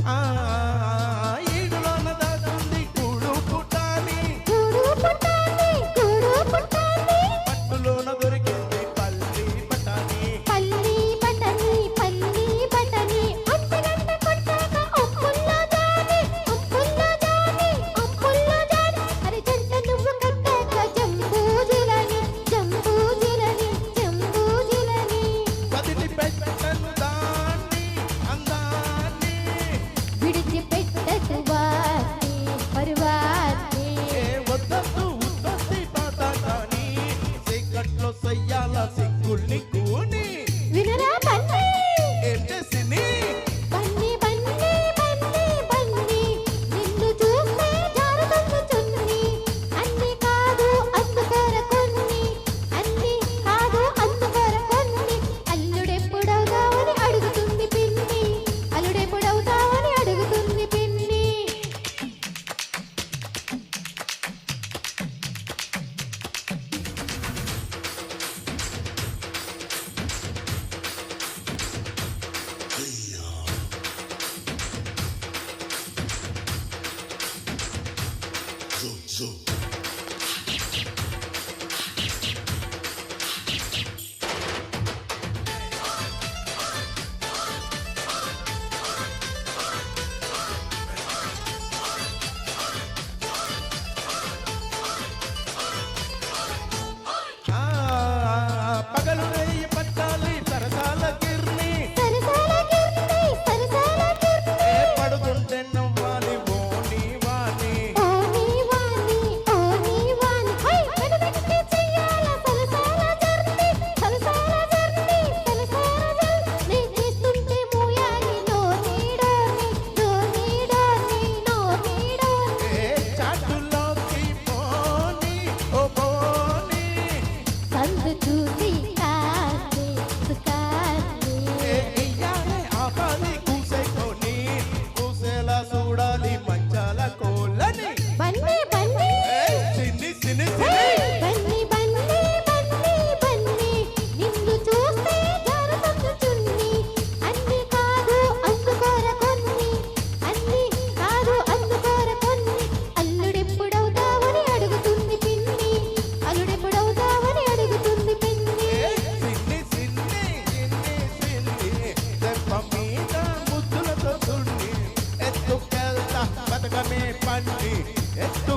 ఆ ఈడులోన దాచుంది కూడు పుటాని పట్టులోన దొరికింది పల్లి పటాని కదిలి పెట్టను దాన్ని అందాన్ని ఏ వద్దొద్దు ఉత్తొత్తి పాట కానీ సిగ్గట్లో సయ్యాల సిగ్గుల్ని కూని వినరా బన్నీ ఏం చేసిని నిన్ను చూస్తే జారుతుంది చున్ని అన్ని కాదు అందుకోర కొన్ని అన్ని కాదు అందుకోర కొన్ని అల్లుడెప్పుడవుతావని అడుగుతుంది పిన్ని అల్లుడెప్పుడవుతావని అడుగుతుంది పిన్ని పగలు రేయి పట్టాలి సరసాల గిర్ని ఏ పడుతుంటే నవ్వాలి ఓని వాణి ఏ చాటులోకి పోని ఓ పోని ఏ ఇయ్యాలే ఆపాలి కూసేకొని కూసేలా చూడాలి మంచాల కోళ్ళని ఏ చిన్ని చిన్ని చిన్ని నిన్ను చూస్తే జారుతుంది చున్ని అన్ని కాదు అందుకోర కొన్ని అన్ని కాదు అందుకోర కొన్ని అల్లుడెప్పుడవుతావని అడుగుతుంది పిన్ని అల్లుడెప్పుడవుతావని అడుగుతుంది పిన్ని ఏ చిన్ని చిన్ని చిన్ని చిన్ని దెబ్బ మీద ముద్దులతో చున్ని ఎత్తుకెళ్తా బతకమే పండి ఎత్తు